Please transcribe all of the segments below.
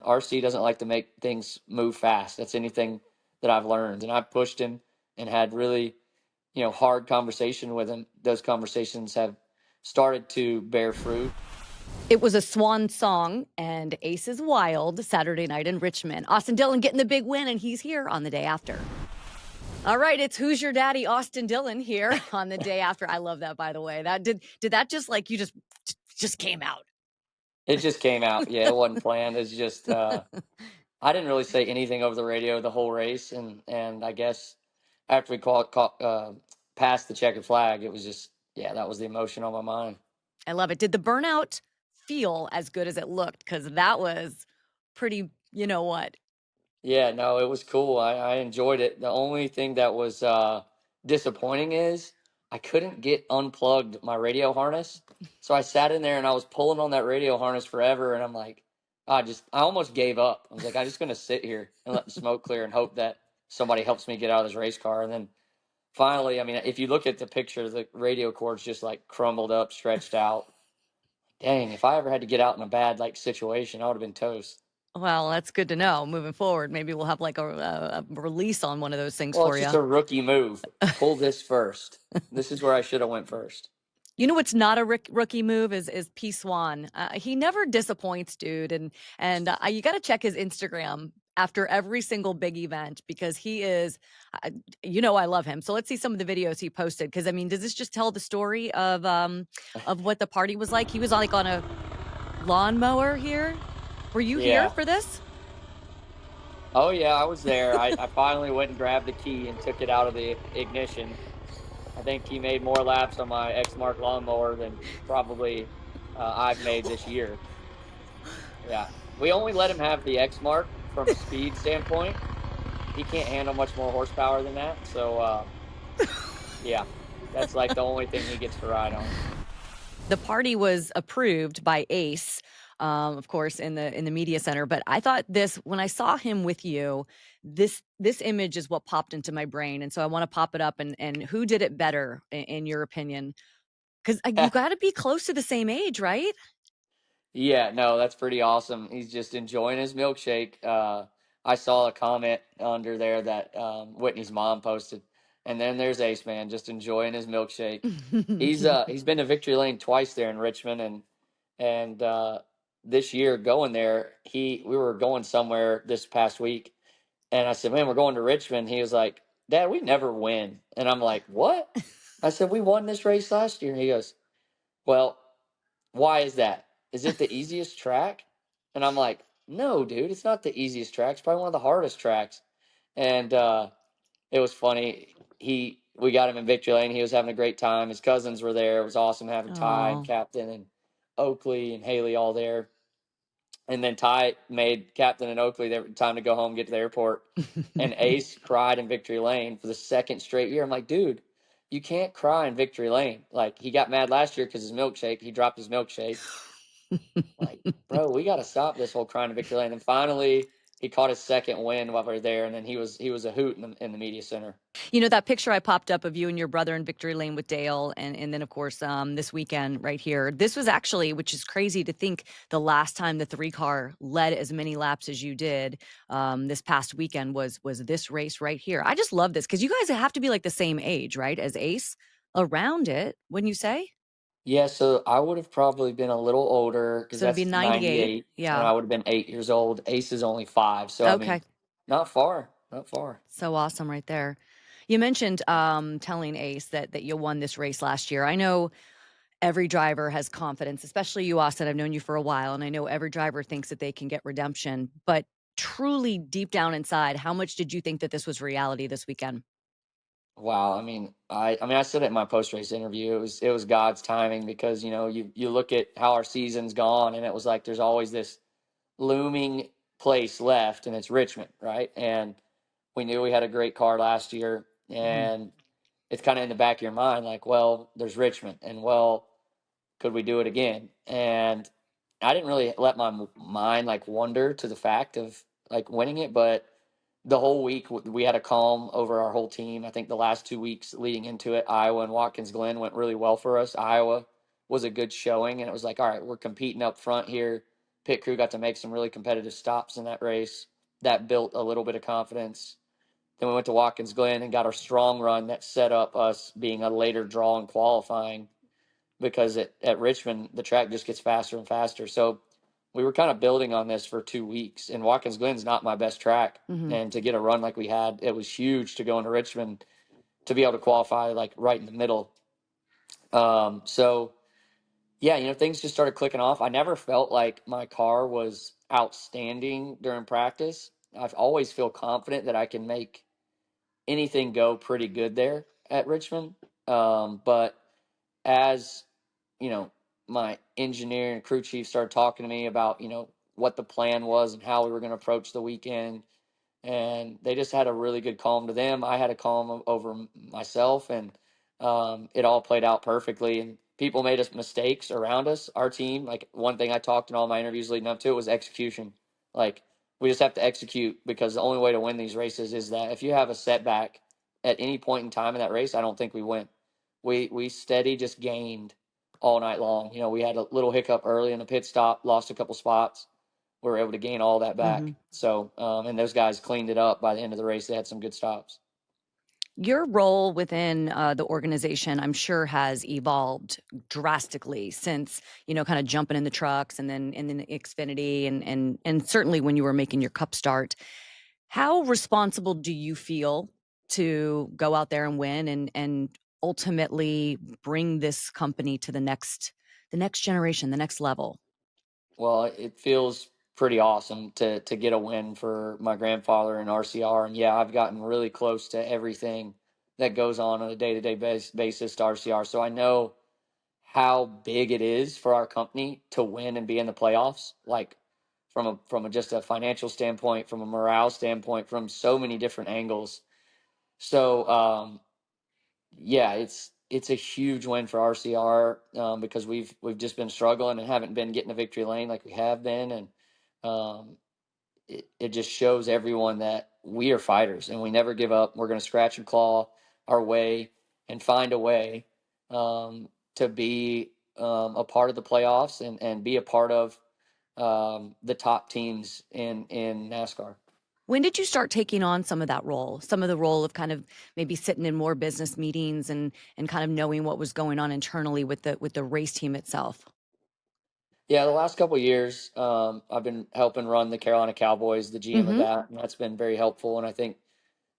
RC doesn't like to make things move fast. That's anything that I've learned. And I've pushed him and had really, hard conversation with him. Those conversations have started to bear fruit. It was a swan song and Ace is Wild Saturday night in Richmond. Austin Dillon getting the big win, and he's here on the day after. All right, it's Who's Your Daddy, Austin Dillon here on the day after. I love that, by the way. That did that just like you just came out? It just came out. Yeah, it wasn't planned. It's just I didn't really say anything over the radio the whole race, and I guess after we passed the checkered flag, it was just that was the emotion on my mind. I love it. Did the burnout feel as good as it looked? Because that was pretty. You know what? Yeah, no, it was cool. I enjoyed it. The only thing that was disappointing is I couldn't get unplugged my radio harness. So I sat in there and I was pulling on that radio harness forever. And I'm like, I almost gave up. I was like, I'm just going to sit here and let the smoke clear and hope that somebody helps me get out of this race car. And then finally, I mean, if you look at the picture, the radio cord's just like crumbled up, stretched out. Dang, if I ever had to get out in a bad situation, I would have been toast. Well, that's good to know. Moving forward, maybe we'll have like a release on one of those things Well, for it's just you. a rookie move. Pull this first. This is where I should have went first. You know what's not a rookie move is Paul Swan. He never disappoints, dude, and you got to check his Instagram after every single big event because he is, I love him. So let's see some of the videos he posted because I mean, does this just tell the story of what the party was like? He was like on a lawnmower here. Were you here for this? Oh yeah, I was there. I finally went and grabbed the key and took it out of the ignition. I think he made more laps on my X-Mark lawnmower than probably I've made this year. Yeah, we only let him have the X-Mark from a speed standpoint. He can't handle much more horsepower than that. So, yeah, that's like the only thing he gets to ride on. The party was approved by Ace, of course, in the media center. But I thought when I saw him with you, this image is what popped into my brain, and so I want to pop it up. And who did it better in your opinion? Because you got to be close to the same age, right? Yeah, no, that's pretty awesome. He's just enjoying his milkshake. I saw a comment under there that Whitney's mom posted, and then there's Ace Man just enjoying his milkshake. He's been to Victory Lane twice there in Richmond, and this year going there, we were going somewhere this past week, and I said, "Man, we're going to Richmond." He was like, "Dad, we never win," and I'm like, "What?" I said, "We won this race last year." And he goes, "Well, why is that? Is it the easiest track?" And I'm like, "No, dude, it's not the easiest track. It's probably one of the hardest tracks." And it was funny. We got him in Victory Lane. He was having a great time. His cousins were there. It was awesome having Ty and Captain and Oakley and Haley all there. And then Ty made Captain and Oakley time to go home, get to the airport. And Ace cried in Victory Lane for the second straight year. I'm like, dude, you can't cry in Victory Lane. Like, he got mad last year because his milkshake. He dropped his milkshake. Like, bro, we got to stop this whole crying in Victory Lane. And finally, he caught his second win while we were there, and then he was a hoot in the media center. You know, that picture I popped up of you and your brother in Victory Lane with Dale, and then, of course, this weekend right here. This was actually, which is crazy to think, the last time the 3-car led as many laps as you did this past weekend was this race right here. I just love this because you guys have to be like the same age, right, as Ace around it, wouldn't you say? Yeah, so I would have probably been a little older because So it'd be that's 98. 98, and Yeah. I would have been 8 years old. Ace is only 5, so I mean, not far, not far. So awesome right there. You mentioned telling Ace that you won this race last year. I know every driver has confidence, especially you, Austin. I've known you for a while, and I know every driver thinks that they can get redemption. But truly, deep down inside, how much did you think that this was reality this weekend? Wow, I mean, I said it in my post race interview. It was God's timing because you look at how our season's gone, and it was like there's always this looming place left, and it's Richmond, right? And we knew we had a great car last year, and it's kind of in the back of your mind, like, well, there's Richmond, and well, could we do it again? And I didn't really let my mind like wander to the fact of like winning it, but the whole week we had a calm over our whole team. I think the last 2 weeks leading into it, Iowa and Watkins Glen went really well for us. Iowa was a good showing, and it was like, all right, we're competing up front here, pit crew got to make some really competitive stops in that race. That built a little bit of confidence. Then we went to Watkins Glen and got our strong run that set up us being a later draw in qualifying, because at Richmond, the track just gets faster and faster. So we were kind of building on this for 2 weeks. And Watkins Glen's not my best track. Mm-hmm. And to get a run like we had, it was huge to go into Richmond to be able to qualify like right in the middle. So yeah, things just started clicking off. I never felt like my car was outstanding during practice. I've always feel confident that I can make anything go pretty good there at Richmond. But as you know, my engineer and crew chief started talking to me about what the plan was and how we were going to approach the weekend, and they just had a really good calm to them. I had a calm over myself, and it all played out perfectly. And people made us mistakes around us, our team. Like, one thing I talked in all my interviews leading up to it was execution. Like, we just have to execute, because the only way to win these races is that if you have a setback at any point in time in that race, I don't think we win. We steady just gained all night long. We had a little hiccup early in the pit stop, lost a couple spots. We were able to gain all that Mm-hmm. back. So, and those guys cleaned it up by the end of the race. They had some good stops. Your role within the organization, I'm sure, has evolved drastically since, kind of jumping in the trucks and then Xfinity and certainly when you were making your cup start. How responsible do you feel to go out there and win and ultimately bring this company to the next generation, the next level? Well, it feels pretty awesome to get a win for my grandfather and RCR. And yeah, I've gotten really close to everything that goes on a day-to-day basis to RCR. So I know how big it is for our company to win and be in the playoffs. Like, just a financial standpoint, from a morale standpoint, from so many different angles. So yeah, it's a huge win for RCR, because we've just been struggling and haven't been getting a victory lane like we have been. And um, it just shows everyone that we are fighters and we never give up. We're going to scratch and claw our way and find a way to be a part of the playoffs, and be a part of the top teams in NASCAR. When did you start taking on some of that role? Some of the role of kind of maybe sitting in more business meetings and kind of knowing what was going on internally with the race team itself? Yeah, the last couple of years, I've been helping run the Carolina Cowboys, the GM of Mhm. that, and that's been very helpful. And I think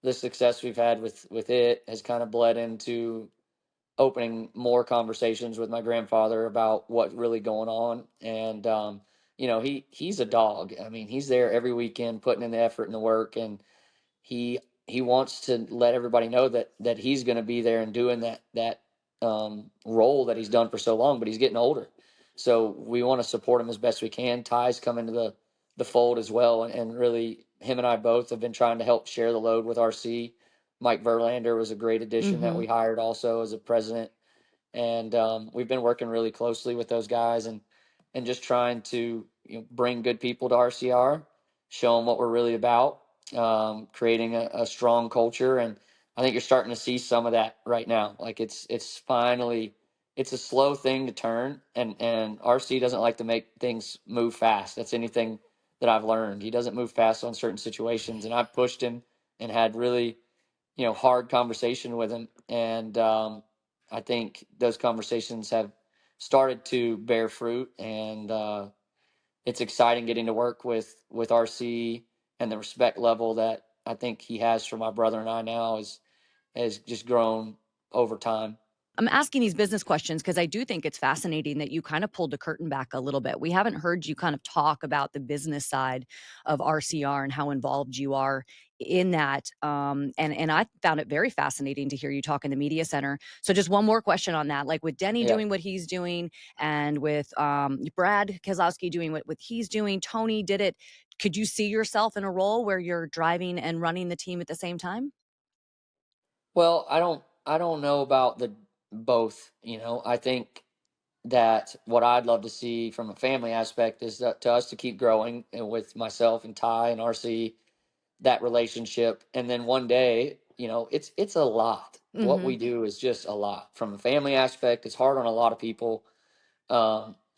the success we've had with it has kind of bled into opening more conversations with my grandfather about what's really going on. And he's a dog. I mean, he's there every weekend, putting in the effort and the work, and he wants to let everybody know that he's going to be there and doing that role that he's done for so long. But he's getting older, so we want to support him as best we can. Ty's come into the fold as well, and really, him and I both have been trying to help share the load with RC. Mike Verlander was a great addition that Mhm. we hired also as a president, and we've been working really closely with those guys, and just trying to bring good people to RCR, show them what we're really about, creating a strong culture. And I think you're starting to see some of that right now. Like, it's finally, it's a slow thing to turn, and RC doesn't like to make things move fast. That's anything that I've learned. He doesn't move fast on certain situations, and I've pushed him and had really hard conversation with him. And I think those conversations have started to bear fruit. And it's exciting getting to work with RC, and the respect level that I think he has for my brother and I now has just grown over time. I'm asking these business questions because I do think it's fascinating that you kind of pulled the curtain back a little bit. We haven't heard you kind of talk about the business side of RCR and how involved you are in that. And I found it very fascinating to hear you talk in the media center. So just one more question on that, like with Denny Yeah. doing what he's doing and with Brad Keselowski doing what he's doing, Tony did it. Could you see yourself in a role where you're driving and running the team at the same time? Well, I don't know about the both. I think that what I'd love to see from a family aspect is that to us to keep growing, and with myself and Ty and RC, that relationship. And then one day, it's a lot. What Mm-hmm. we do is just a lot from a family aspect. It's hard on a lot of people.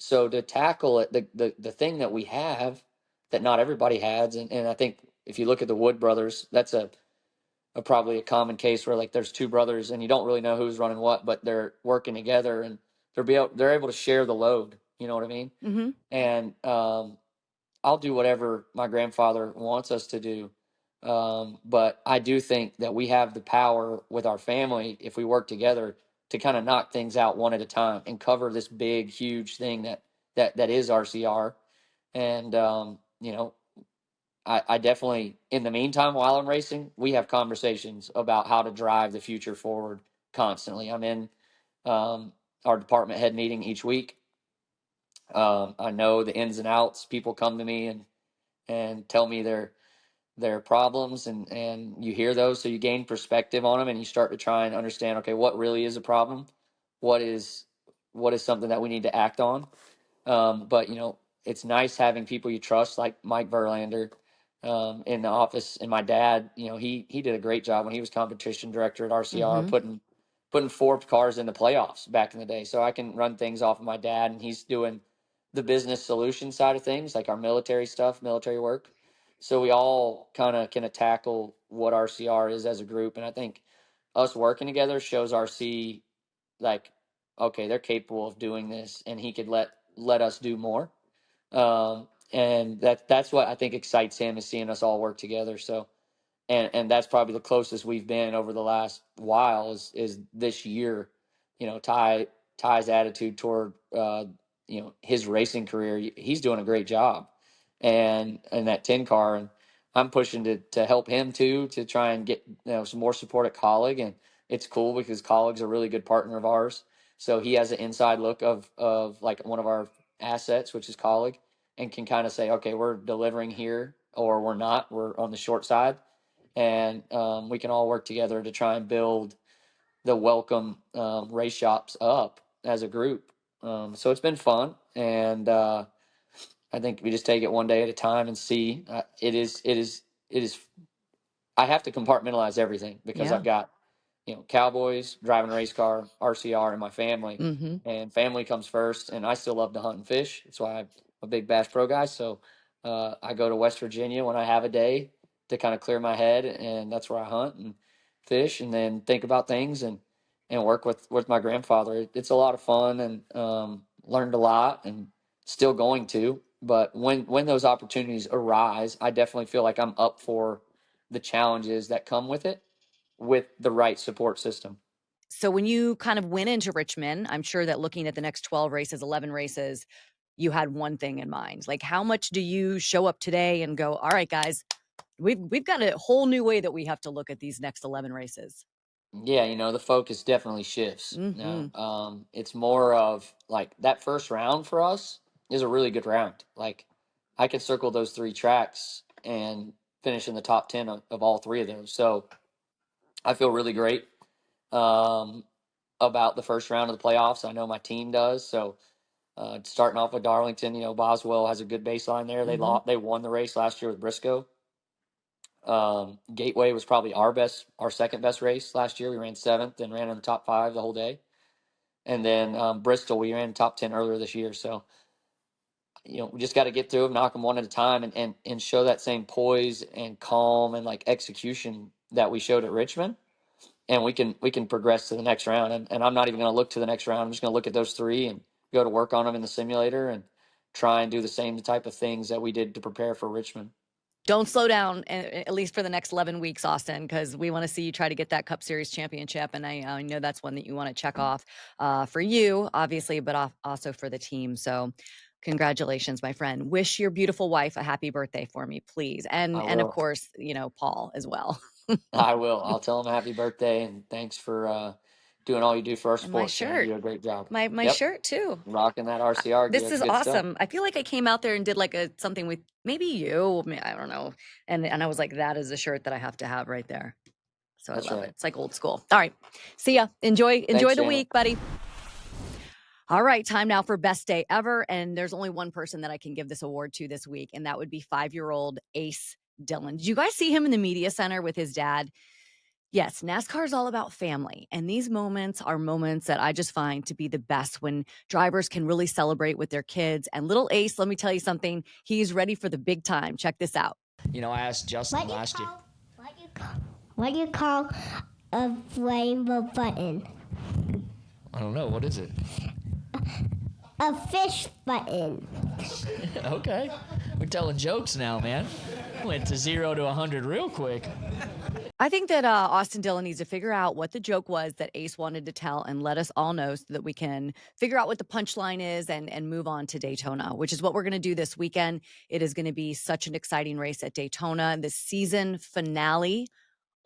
So to tackle it, the thing that we have that not everybody has, and I think if you look at the Wood brothers, that's a probably a common case where like there's two brothers and you don't really know who's running what, but they're working together and they're able to share the load. You know what I mean? Mm-hmm. And I'll do whatever my grandfather wants us to do. But I do think that we have the power with our family if we work together to kind of knock things out one at a time and cover this big, huge thing that is RCR. And you know, I definitely, in the meantime, while I'm racing, we have conversations about how to drive the future forward constantly. I'm in um, our department head meeting each week. I know the ins and outs. People come to me and tell me their problems, and you hear those, so you gain perspective on them, and you start to try and understand, okay, what really is a problem, what is something that we need to act on. But it's nice having people you trust, like Mike Verlander, in the office. And my dad, he did a great job when he was competition director at RCR, Mm-hmm. putting four cars in the playoffs back in the day. So I can run things off of my dad, and he's doing the business solution side of things, like our military stuff, military work. So we all kind of can tackle what RCR is as a group, and I think us working together shows RC like, okay, they're capable of doing this, and he could let us do more. And that's what I think excites him, is seeing us all work together. So, and that's probably the closest we've been over the last while is this year. Ty's attitude toward his racing career. He's doing a great job, and in that 10 car, and I'm pushing to help him too, to try and get some more support at Colleague. And it's cool because Colleague's a really good partner of ours, so he has an inside look of like one of our assets, which is Colleague, and can kind of say, okay, we're delivering here or we're not. We're on the short side, and we can all work together to try and build the welcome race shops up as a group. So it's been fun, and I think we just take it one day at a time and see. It is. I have to compartmentalize everything because Yeah. I've got Cowboys, driving a race car, RCR, and my family. Mm-hmm. And family comes first. And I still love to hunt and fish. That's why I'm a big Bass Pro guy. So I go to West Virginia when I have a day to kind of clear my head, and that's where I hunt and fish, and then think about things and work with my grandfather. It's a lot of fun, and learned a lot, and still going to. But when those opportunities arise, I definitely feel like I'm up for the challenges that come with it, with the right support system. So when you kind of went into Richmond, I'm sure that looking at the next 12 races, 11 races, you had one thing in mind. Like, how much do you show up today and go, all right, guys, we've got a whole new way that we have to look at these next 11 races? Yeah, the focus definitely shifts. Mm-hmm. Now, it's more of like that first round for us is a really good round. Like, I could circle those three tracks and finish in the top 10 of all three of those. So I feel really great um, about the first round of the playoffs. I know my team does. So starting off with Darlington, Boswell has a good baseline there. Mm-hmm. They won the race last year with Briscoe. Gateway was probably our second best race last year. We ran seventh and ran in the top five the whole day. And then Bristol, we ran top 10 earlier this year. So, we just got to get through them, knock them one at a time, and show that same poise and calm and like execution that we showed at Richmond. And we can progress to the next round. And I'm not even going to look to the next round. I'm just going to look at those three and go to work on them in the simulator and try and do the same type of things that we did to prepare for Richmond. Don't slow down, at least for the next 11 weeks, Austin, because we want to see you try to get that Cup Series championship. And I know that's one that you want to check off for you, obviously, but also for the team. So congratulations, my friend. Wish your beautiful wife a happy birthday for me, please. I And of will. course, Paul as well. I will. I'll tell him happy birthday and thanks for doing all you do for our And my sport, man. You shirt, do a great job. my Yep. shirt too. Rocking that RCR This gear. is Good stuff. awesome. I feel like I came out there and did like something with maybe you. I don't know. And I was like, that is a shirt that I have to have right there. So I That's love it. right. It's like old school. All right. See ya. Enjoy Thanks, the Shannon. week, buddy. All right, time now for best day ever. And there's only one person that I can give this award to this week, and that would be 5-year-old Ace Dillon. Did you guys see him in the media center with his dad? Yes, NASCAR is all about family. And these moments are moments that I just find to be the best when drivers can really celebrate with their kids. And little Ace, let me tell you something, he's ready for the big time. Check this out. You know, I asked Justin last year. What do you call a rainbow button? I don't know. What is it? A fish button. Okay. We're telling jokes now, man. Went to 0 to 100 real quick. I think that Austin Dillon needs to figure out what the joke was that Ace wanted to tell and let us all know so that we can figure out what the punchline is and move on to Daytona, which is what we're going to do this weekend. It is going to be such an exciting race at Daytona. The season finale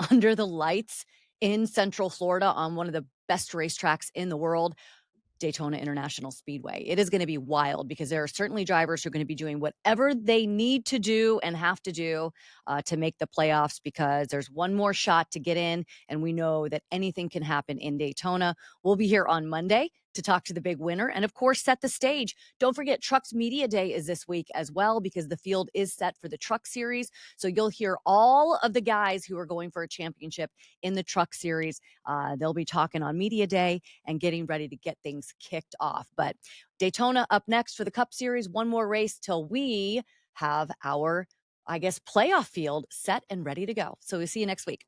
under the lights in Central Florida on one of the best racetracks in the world. Daytona International Speedway. It is going to be wild because there are certainly drivers who are going to be doing whatever they need to do and have to do to make the playoffs, because there's one more shot to get in, and we know that anything can happen in Daytona. We'll be here on Monday to talk to the big winner and, of course, set the stage. Don't forget, Trucks Media Day is this week as well, because the field is set for the Truck Series. So you'll hear all of the guys who are going for a championship in the Truck Series. They'll be talking on Media Day and getting ready to get things kicked off. But Daytona up next for the Cup Series. One more race till we have our, I guess, playoff field set and ready to go. So we'll see you next week.